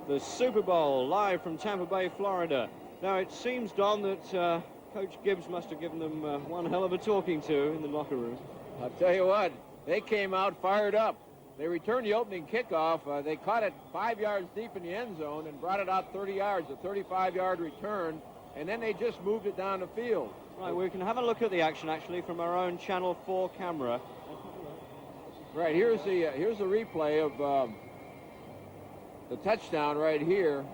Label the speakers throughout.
Speaker 1: the Super Bowl live from Tampa Bay, Florida. Now, it seems, Don, that Coach Gibbs must have given them one hell of a talking to in the locker room.
Speaker 2: I'll tell you what, they came out fired up. They returned the opening kickoff. They caught it 5 yards deep in the end zone and brought it out 30 yards, a 35-yard return, and then they just moved it down the field.
Speaker 1: Right, we can have a look at the action, actually, from our own Channel 4 camera.
Speaker 2: Right, here's the replay of the touchdown right here,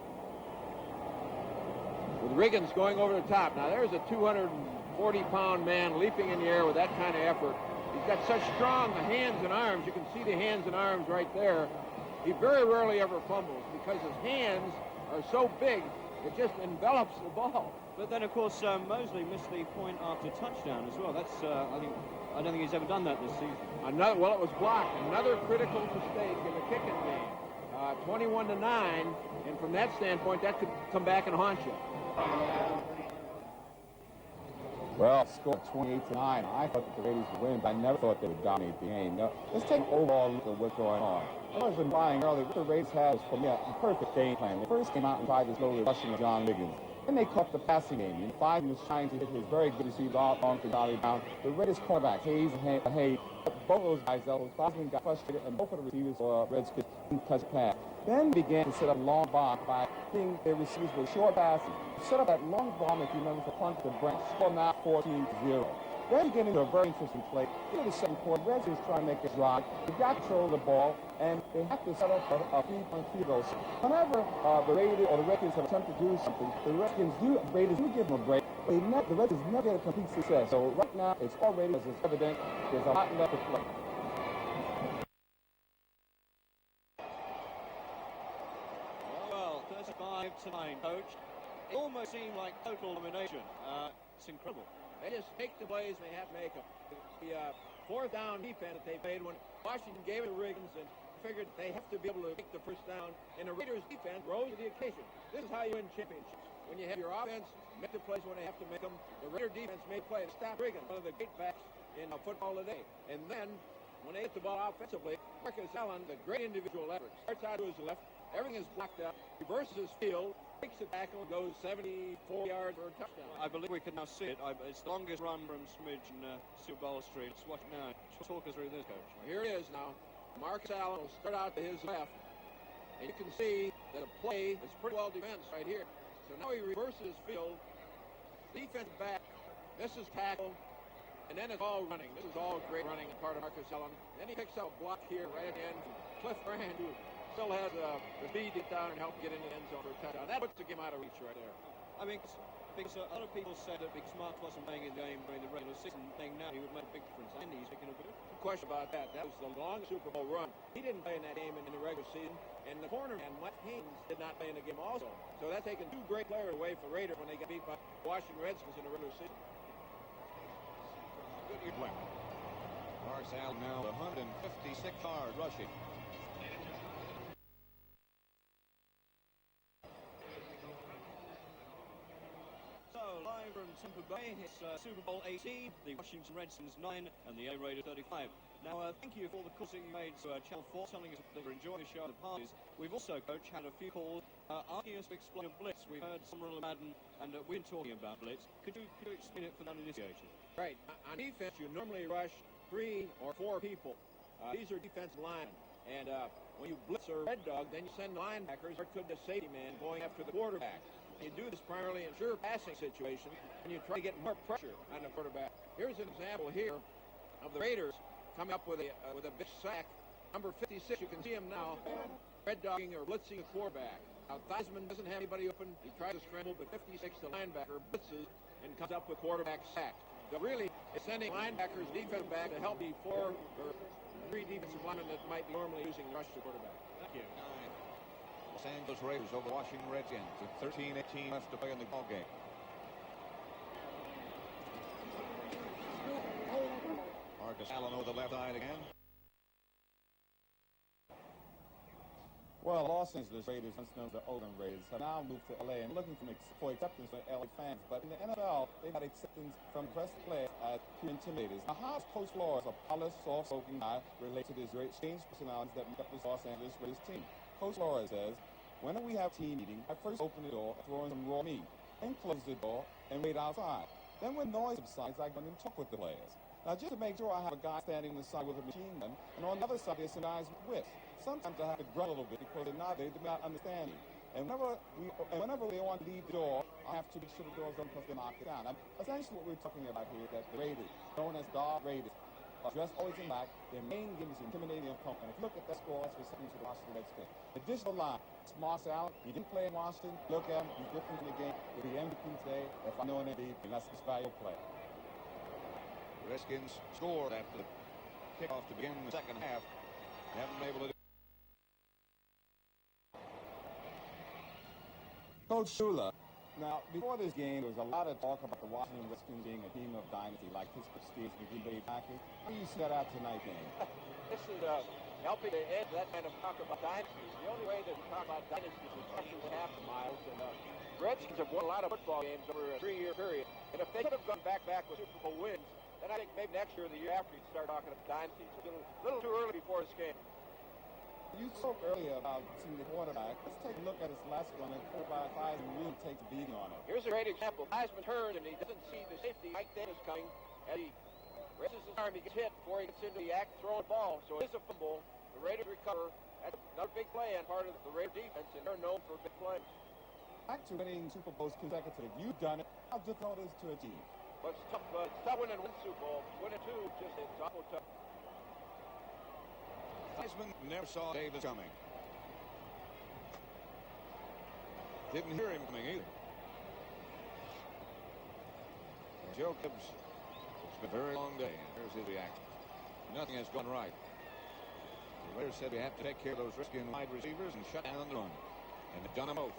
Speaker 2: with Riggins going over the top. Now, there's a 240-pound man leaping in the air with that kind of effort. He's got such strong hands and arms. You can see the hands and arms right there. He very rarely ever fumbles because his hands are so big, it just envelops the ball.
Speaker 1: But then, of course, Mosley missed the point after touchdown as well. That's, I don't think he's ever done that this season.
Speaker 2: Well, it was blocked. Another critical mistake in the kicking game. 21-9, and from that standpoint, that could come back and haunt you.
Speaker 3: Well, score 28-9. I thought that the Raiders would win, but I never thought they would dominate the game. Now, let's take an overall look at what's going on. As I was implying earlier, what the Raiders had was, for me, a perfect game plan. They first came out and tried to slow the rushing of John Riggins. Then they caught the passing game. And Five was trying to hit his very good receiver out on to Johnny Brown. The Raiders cornerback, Hayes and Hayes, both of those guys, Bosman got frustrated, and both of the receivers for Redskins didn't touch pass. Then began to set up long bomb by hitting their receivers with short passes. Set up that long bomb, if you remember, for punt to Brent. Score now 14-0. Then getting into a very interesting play. In the second quarter, Redskins trying to make a drive. They got control of the ball, and they have to set up a 3-point field goal. Whenever the Raiders or the Redskins have attempted to do something, the Raiders do give them a break. But the Redskins never get a complete success. So right now, it's already, as it's evident, there's a lot left to play.
Speaker 1: Well, 35-9, Coach. It almost seemed like total domination. It's incredible.
Speaker 2: They just make the plays they have to make them. The fourth down defense that they played when Washington gave it to Riggins and figured they have to be able to make the first down, and the Raiders defense rose to the occasion. This is how you win championships. When you have your offense make the plays when they have to make them, the Raider defense made plays. Stop Riggins, one of the great backs in football today. And then, when they hit the ball offensively, Marcus Allen, the great individual effort, starts out to his left, everything is blocked out, reverses his field, makes the tackle, goes 74 yards for a touchdown.
Speaker 1: I believe we can now see it. It's the longest run from Smidge and Super Bowl Street. Let's watch it now. Talk us through this, Coach.
Speaker 2: Here it is now. Marcus Allen will start out to his left, and you can see that the play is pretty well defensed right here. So now he reverses his field, defense back, misses tackle, and then it's all running. This is all great running on part of Marcus Allen. Then he picks up a block here right at the end. Cliff Brand, who still has the speed deep down and help get into the end zone for a touchdown. That puts the game out of reach right there.
Speaker 1: I mean, because a lot of people said that because Mark wasn't playing in the game during the regular season, playing now he would make a big difference. And he's making a bit.
Speaker 2: No question about that. That was the longest Super Bowl run. He didn't play in that game in the regular season, and the cornerman Mike Haynes did not play in the game also. So that's taken two great players away for Raiders when they get beat by Washington Redskins in the regular season.
Speaker 4: Good play. Marcel now 156 yards rushing.
Speaker 1: Live from Tampa Bay, it's Super Bowl 18, the Washington Redskins 9 and the A Raiders 35. Now, thank you for all the calls that you made to Channel 4, telling us that they were enjoying the show at the parties. We've also, Coach, had a few calls asking us to explain a blitz. We've heard Summerall and Madden, and we've been talking about blitz. Could you explain it for that initiation?
Speaker 2: Right. On defense, you normally rush 3 or 4 people. These are defensive linemen. And when you blitz or red dog, then you send linebackers or could the safety man going after the quarterback. You do this primarily in sure passing situation, and you try to get more pressure on the quarterback. Here's an example here of the Raiders coming up with a big sack. Number 56, you can see him now, red dogging or blitzing the quarterback. Now, Theismann doesn't have anybody open. He tries to scramble, but 56, the linebacker, blitzes and comes up with quarterback sack. So really, it's sending linebackers, defensive back to help the 4 or 3 defensive linemen that might be normally using rush the quarterback.
Speaker 1: Thank you.
Speaker 4: Los Angeles Raiders over Washington Redskins with 13-18 left to play in the ball game. Marcus Allen over the left side again.
Speaker 3: Well, Los Angeles Raiders, once known as the Oakland Raiders, have now moved to LA and looking for acceptance from LA fans. But in the NFL, they got acceptance from press players as pure intimidators. Now, how is Coach Flores, a polished, soft-spoken guy, related to these great strange personalities that make up this Los Angeles Raiders team? Coach Flores says, Whenever we have team meeting, I first open the door, throw in some raw meat, then close the door and wait outside. Then when noise subsides, I go in and talk with the players. Now, just to make sure, I have a guy standing on the side with a machine gun, and on the other side, there's some guys with whips. Sometimes I have to grunt a little bit because they do not understand me. And whenever they want to leave the door, I have to make sure the door's open because they knock it down. Essentially, what we're talking about here is that the Raiders, known as Dog Raiders, are dressed always in black. Their main game is intimidating and confident. If you look at that score, that's something to the Washington Redskins. Additional line, it's Marcus Allen. He didn't play in Washington. Look at him. He's different in the game. He'll be MVP today. If I know an MVP, and that's his valuable player.
Speaker 4: The Redskins scored after the kickoff to begin the second half. They haven't been able to do.
Speaker 3: Coach Shula. Now, before this game, there was a lot of talk about the Washington Redskins being a team of dynasty, like Pittsburgh Steelers and Green Bay Packers. How do you see that out tonight, game?
Speaker 2: This is helping to end that kind of talk about dynasties. The only way to talk about dynasties is rushing half the miles. And Redskins have won a lot of football games over a 3-year period. And if they could have gone back-to-back with Super Bowl wins, then I think maybe next year or the year after you'd start talking about dynasties. It's a little too early before this game.
Speaker 3: You spoke earlier about seeing the quarterback. Let's take a look at his last one. And quarterback Heisman really takes a beating on it.
Speaker 2: Here's a great example. Heisman turns and he doesn't see the safety Mike Davis coming. As he raises his arm, he gets hit before he gets into the act throwing the ball. So it is a fumble. The Raiders recover. That's another big play on part of the Raider defense, and they're known for big plays.
Speaker 3: Back to winning Super Bowls consecutive. You've done it. How difficult is it to achieve?
Speaker 2: But it's tough. It's tough winning one Super Bowl. Winning two, just it's awful tough.
Speaker 4: Heisman never saw Davis coming. Didn't hear him coming either. Joe Gibbs, it's been a very long day, and here's his reaction. Nothing has gone right. The Raiders said we have to take care of those Redskins wide receivers and shut down the run. And they've done them both.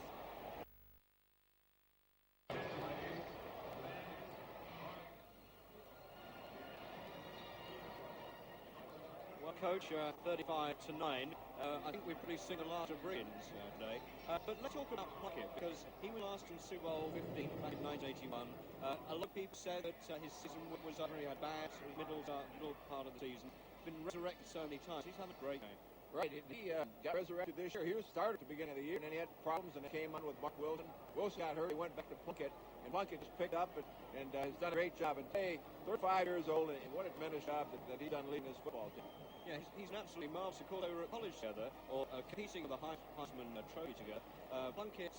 Speaker 1: Well, Coach, 35-9. I think we probably sing a lot of brilliance today. But let's talk about Plunkett, because he was last in Super Bowl 15 back in 1981. A lot of people said that his season was over. He had bad middle part of the season. Been resurrected so many times. He's having a great game.
Speaker 2: Right, he got resurrected this year. He was started at the beginning of the year, and then he had problems, and it came on with Mark Wilson. Wilson got hurt. He went back to Plunkett, and Plunkett just picked up and has done a great job. And today, 35 years old, and what a tremendous job that he's done leading his football team.
Speaker 1: Yeah, he's an absolutely marvelous. Of course, they were at college together, or competing with the Heisman Trophy together. Plunkett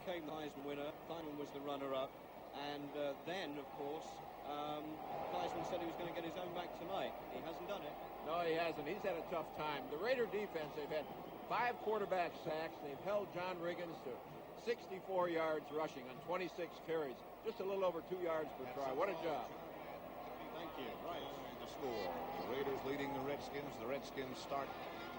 Speaker 1: became the Heisman winner. Feynman was the runner-up. And then, of course, Heisman said he was going to get his own back tonight. He hasn't done it.
Speaker 2: No, he hasn't. He's had a tough time. The Raider defense, they've had 5 quarterback sacks. They've held John Riggins to 64 yards rushing on 26 carries. Just a little over 2 yards per try. What a job.
Speaker 1: Thank you. Right.
Speaker 4: The score. The Raiders leading the Redskins. The Redskins start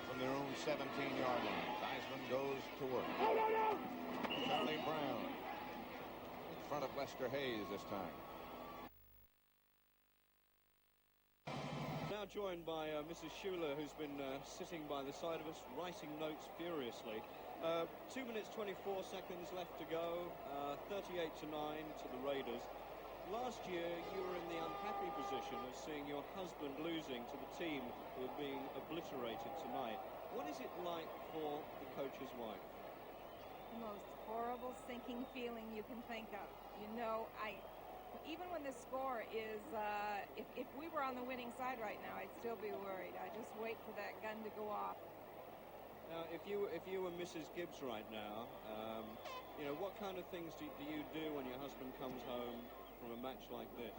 Speaker 4: from their own 17-yard line. Heisman goes to work. Charlie Brown in front of Lester Hayes this time.
Speaker 1: Now joined by Mrs. Shula, who's been sitting by the side of us, writing notes furiously. 2 minutes 24 seconds left to go. 38-9 to the Raiders. Last year, you were in the unhappy position of seeing your husband losing to the team who are being obliterated tonight. What is it like for the coach's wife?
Speaker 5: The most horrible, sinking feeling you can think of. You know, even when the score is, if we were on the winning side right now, I'd still be worried. I just wait for that gun to go off.
Speaker 1: Now, if you were Mrs. Gibbs right now, you know, what kind of things do you do when your husband comes home from a match like this?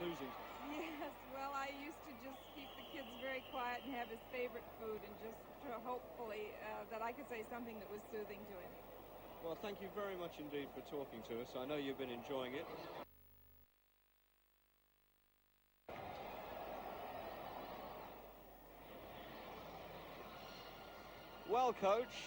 Speaker 1: Losing.
Speaker 5: Yes, well, I used to just keep the kids very quiet and have his favorite food and just hopefully that I could say something that was soothing to him.
Speaker 1: Well, thank you very much indeed for talking to us. I know you've been enjoying it. Well, Coach,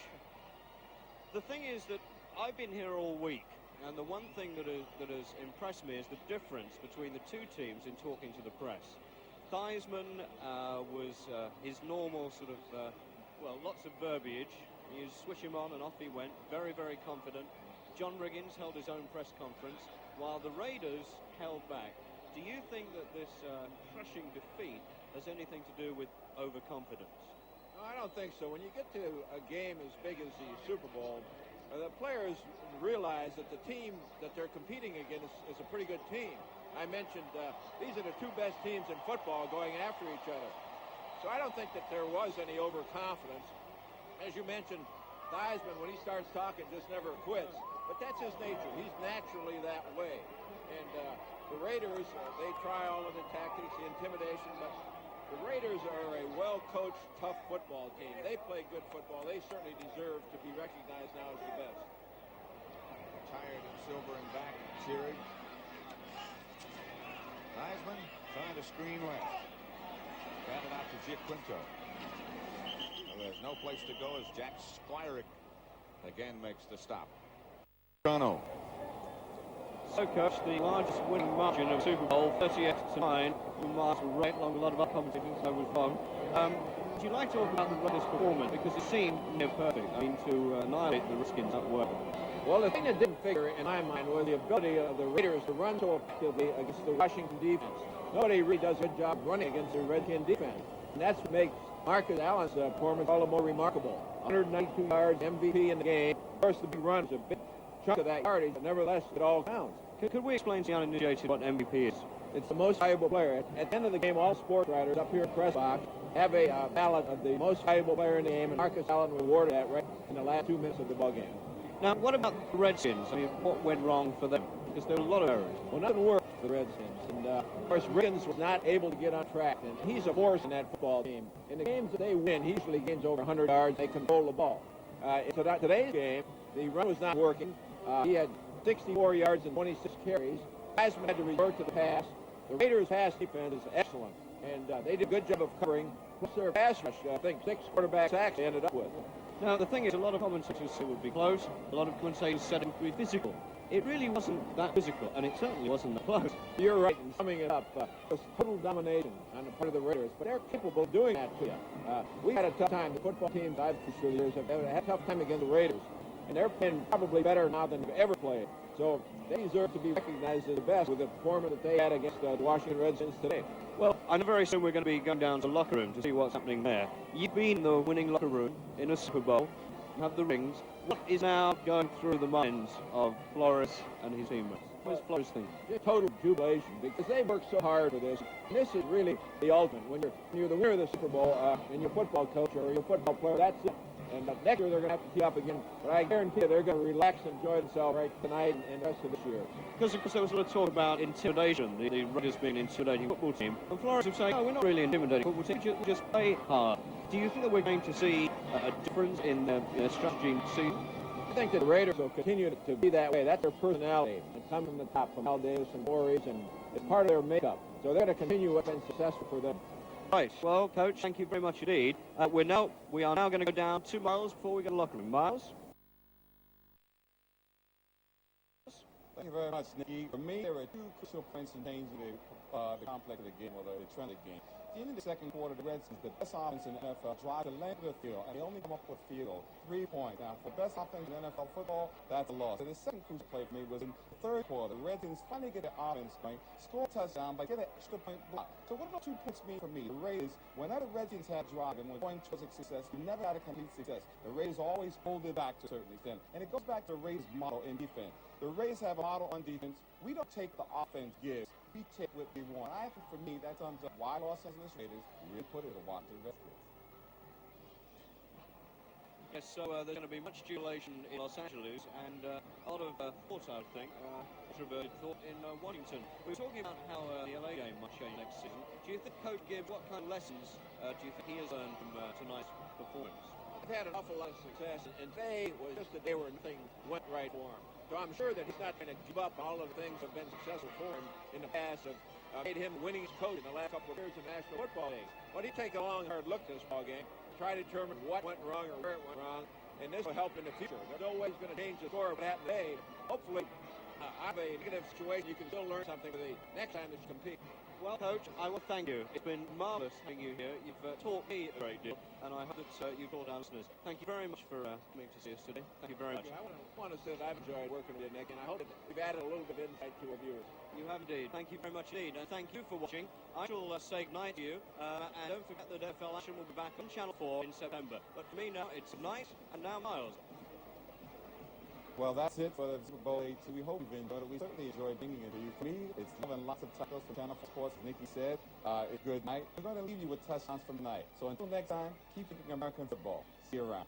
Speaker 1: the thing is that I've been here all week, and the one thing that has impressed me is the difference between the two teams in talking to the press. Theismann was his normal sort of, well, lots of verbiage. You switch him on and off he went, very, very confident. John Riggins held his own press conference, while the Raiders held back. Do you think that this crushing defeat has anything to do with overconfidence?
Speaker 2: No, I don't think so. When you get to a game as big as the Super Bowl, the players realize that the team that they're competing against is a pretty good team. I mentioned these are the two best teams in football going after each other. So I don't think that there was any overconfidence. As you mentioned, Theismann, when he starts talking, just never quits. But that's his nature. He's naturally that way. And the Raiders, they try all of the tactics, the intimidation, but the Raiders are a well-coached, tough football team. They play good football. They certainly deserve to be recognized now as the best.
Speaker 4: Tired in silver and back, cheering. Theismann trying to screen left. Got it out to Giaquinto. Well, there's no place to go as Jack Squirick again makes the stop. Toronto.
Speaker 1: So, Coach, the largest winning margin of Super Bowl, 38-9. You miles were right along a lot of our competitions, so was wrong. Would you like to talk about the Raiders' performance? Because it seemed near perfect. I mean, to annihilate the Redskins at work.
Speaker 2: Well, the thing that didn't figure in my mind was the ability of the Raiders to run so effectively against the Washington defense. Nobody really does a good job running against the Redskin defense. And that's what makes Marcus Allen's performance all the more remarkable. 192 yards, MVP in the game. Of course, the big run is a big chunk of that yardage, but nevertheless, it all counts.
Speaker 1: Could we explain to the uninitiated what MVP is?
Speaker 2: It's the most valuable player. At the end of the game, all sports writers up here at Press Box have a ballot of the most valuable player in the game, and Marcus Allen rewarded that right in the last 2 minutes of the ball game.
Speaker 1: Now, what about the Redskins? I mean, what went wrong for them? Because there were a lot of errors.
Speaker 2: Well, nothing worked for the Redskins. And, of course, Riggins was not able to get on track. And he's a force in that football team. In the games that they win, he usually gains over 100 yards. They control the ball. In today's game, the run was not working. He had 64 yards and 26 carries. Theismann had to revert to the pass. The Raiders' pass defense is excellent. And they did a good job of covering. Plus their pass rush, I think 6 quarterback sacks they ended up with.
Speaker 1: Now, the thing is, a lot of commentators said it would be close. A lot of commentators said it would be physical. It really wasn't that physical, and it certainly wasn't that close.
Speaker 2: You're right in summing it up. It was total domination on the part of the Raiders, but they're capable of doing that to you. We had a tough time. The football teams I've coached through the years have had a tough time against the Raiders, and they're playing probably better now than they've ever played. So they deserve to be recognized as the best with the performance that they had against the Washington Redskins today.
Speaker 1: Well, I know very soon we're going to be going down to the locker room to see what's happening there. You've been in the winning locker room in a Super Bowl, have the rings. What is now going through the minds of Flores and his teammates? What does Flores think?
Speaker 2: It's total jubilation because they worked so hard for this. And this is really the ultimate. When you're the winner of the Super Bowl and you're a football coach or you're a football player, that's it. And next year they're going to have to tee up again. But I guarantee you they're going to relax and enjoy themselves right tonight and the rest of this year.
Speaker 1: Because, of course, there was a lot of talk about intimidation, the Raiders being an intimidating football team. And Flores was saying, no, we're not really intimidating football team, we just play hard. Do you think that we're going to see a difference in their strategy in season?
Speaker 2: I think that the Raiders will continue to be that way. That's their personality. It comes from the top, from Al Davis and Voorhees, and it's part of their makeup. So they're going to continue what's been successful for them.
Speaker 1: Right. Well, Coach, thank you very much indeed. We are now going to go down 2 miles before we get to the locker room. Miles?
Speaker 3: Thank you very much, Nicky. For me, there are 2 crucial points in changing the complex of the game, or the trend of the game. At the end of the second quarter, the Redskins, the best offense in the NFL, drive the length of the field, and they only come up with field goal, 3 points. Now, for best offense in NFL football, that's a loss. So the second crucial play for me was in the third quarter. The Redskins finally get their offense going, score a touchdown, but get an extra point block. So what do 2 points mean for me? The Raiders, whenever the Redskins had drive and were going towards success, we never had a complete success. The Raiders always pulled it back to a certain extent. And it goes back to the Raiders' model in defense. The Raiders have a model on defense. We don't take the offense gives. We take what we want. I think for me, that sums up why Los Angeles Raiders really put it a Washington Redskins.
Speaker 1: Yes, so there's going to be much jubilation in Los Angeles and a lot of thought, I would think, introverted thought in Washington. We were talking about how the LA game might change next season. Do you think Coach Gibbs, what kind of lessons do you think he has learned from tonight's performance?
Speaker 2: They've had an awful lot of success, and today was just a day where nothing went right for him. So I'm sure that he's not going to give up all of the things that have been successful for him in the past, have made him the winningest coach in the last couple of years in the National Football League. But he'd take a long, hard look at this ball game, try to determine what went wrong or where it went wrong, and this will help in the future. There's no way he's going to change the score of what happened today. Hopefully, out of a negative situation, you can still learn something for the next time that you compete.
Speaker 1: Well, Coach, I will thank you. It's been marvellous having you here. You've taught me a great deal, and I hope that you've taught our listeners. Thank you very much for coming to see us today. Thank you very much.
Speaker 2: I want to say that I've enjoyed working with you, Nick, and I hope that we've added a little bit of insight to our viewers.
Speaker 1: You have indeed. Thank you very much indeed, and thank you for watching. I shall say goodnight to you, and don't forget that NFL Action will be back on Channel 4 in September. But for me now, it's night, and now Miles.
Speaker 3: Well, that's it for the Super Bowl 18. We hope you've enjoyed it. We certainly enjoyed bringing it to you. For me, it's loving lots of titles for Channel 4 Sports, as Nicky said. It's good night. We're going to leave you with touchdowns from tonight. So until next time, keep thinking American football. See you around.